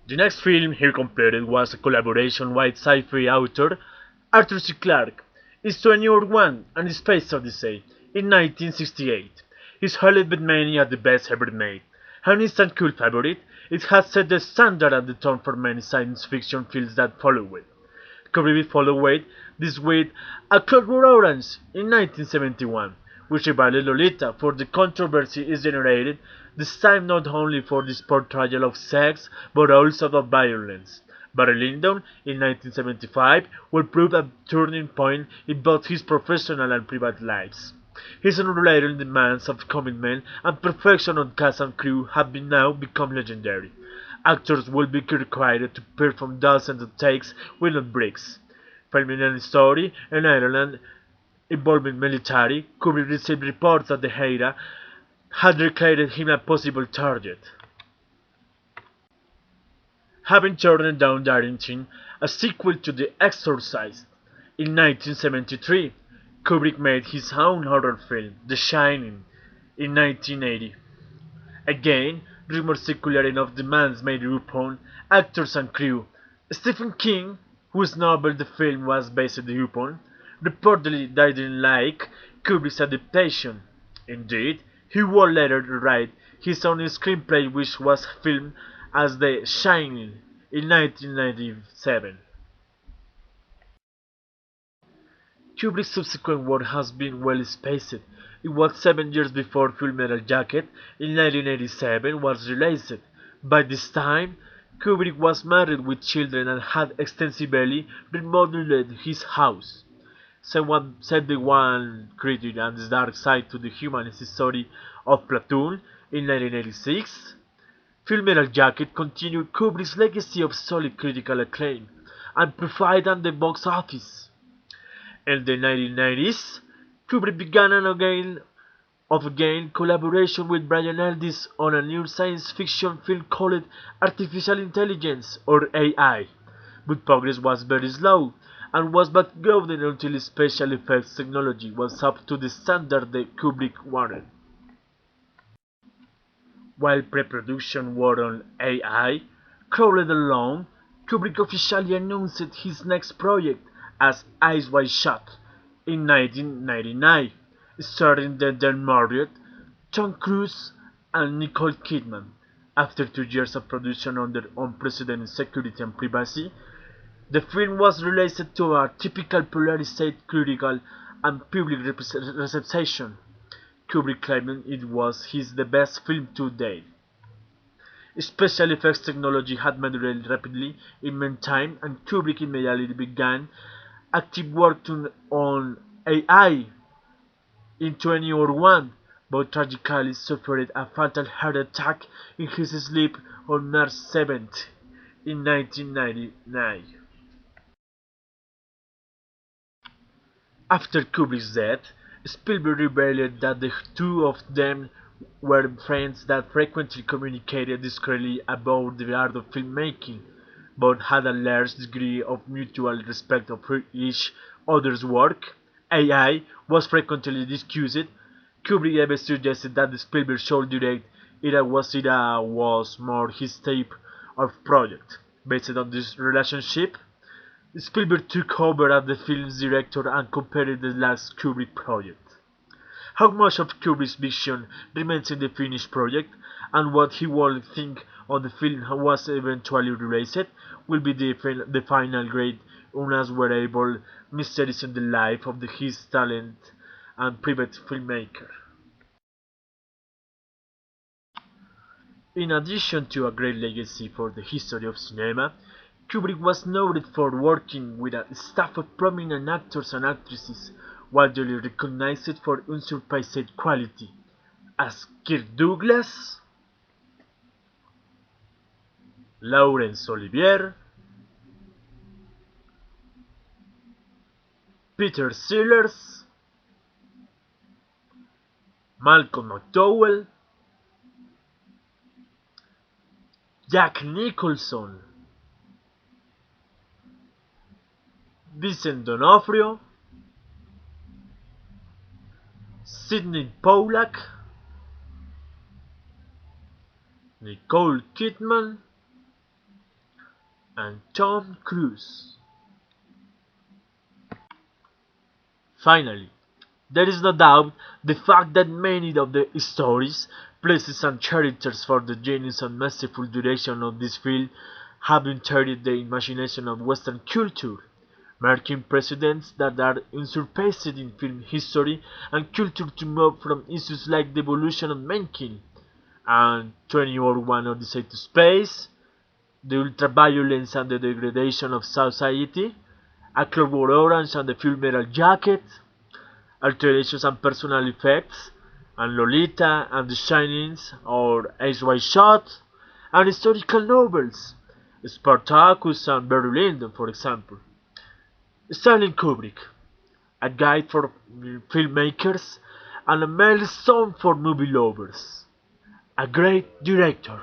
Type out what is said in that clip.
The next film he completed was a collaboration with sci-fi author Arthur C. Clarke. It's 2001 and A Space Odyssey in 1968. It's hailed by many as the best ever made. An instant cult favorite, it has set the standard and the tone for many science fiction films that followed it. Kubrick followed this with A Clockwork Orange in 1971, which reviled Lolita for the controversy it generated, this time not only for this portrayal of sex but also of violence. Barry Lyndon in 1975 will prove a turning point in both his professional and private lives. His unrelated demands of commitment and perfection on cast and crew have now become legendary. Actors will be required to perform dozens of takes with breaks. Filming a story in Ireland involving military, Kubrick received reports that the era had declared him a possible target. Having turned down directing a sequel to The Exorcist in 1973, Kubrick made his own horror film, The Shining, in 1980. Again, rumors circulating of demands made upon actors and crew. Stephen King, whose novel the film was based upon, reportedly didn't like Kubrick's adaptation. Indeed, he would later write his own screenplay, which was filmed as The Shining in 1997. Kubrick's subsequent work has been well spaced. It was 7 years before Full Metal Jacket in 1987 was released. By this time, Kubrick was married with children and had extensively remodeled his house. Someone said the one critic and the dark side to the humanist story of Platoon in 1986. Full Metal Jacket continued Kubrick's legacy of solid critical acclaim and profit at the box office. In the 1990s, Kubrick began again collaboration with Brian Aldiss on a new science fiction film called Artificial Intelligence, or AI, but progress was very slow and was backloaded until special effects technology was up to the standard that Kubrick wanted. While pre-production work on AI crawled along, Kubrick officially announced his next project as Eyes Wide Shut in 1999, starring Dan Marriott, Tom Cruise, and Nicole Kidman. After 2 years of production under unprecedented security and privacy, the film was released to a typical polarized critical and public reception. Kubrick claimed it was his the best film to date. Special effects technology had matured rapidly in meantime, and Kubrick immediately began active work on AI in 2001, but tragically suffered a fatal heart attack in his sleep on March 7th in 1999. After Kubrick's death, Spielberg revealed that the two of them were friends that frequently communicated discreetly about the art of filmmaking, but had a large degree of mutual respect for each other's work. AI was frequently discussed. Kubrick even suggested that Spielberg should direct it was more his type of project. Based on this relationship, Spielberg took over as the film's director and compared the last Kubrick project. How much of Kubrick's vision remains in the finished project, and what he will think of the film was eventually released, will be the final great unanswerable mysteries in the life of his talent and private filmmaker. In addition to a great legacy for the history of cinema, Kubrick was noted for working with a staff of prominent actors and actresses, widely recognized for unsurpassed quality, as Kirk Douglas, Laurence Olivier, Peter Sellers, Malcolm McDowell, Jack Nicholson, Vincent D'Onofrio, Sidney Pollack, Nicole Kidman, and Tom Cruise. Finally, there is no doubt the fact that many of the stories, places and characters for the genius and masterful direction of this film have entered the imagination of Western culture, marking precedents that are unsurpassed in film history and culture to move from issues like the evolution of mankind and 21 Odyssey to Space, the ultraviolence and the degradation of society, A Clockwork Orange and the Full Metal Jacket, alterations and personal effects, and Lolita and The Shinings or Eyes Wide Shut, and historical novels, Spartacus and Barry Lyndon, for example. Stanley Kubrick, a guide for filmmakers and a milestone for movie lovers. A great director.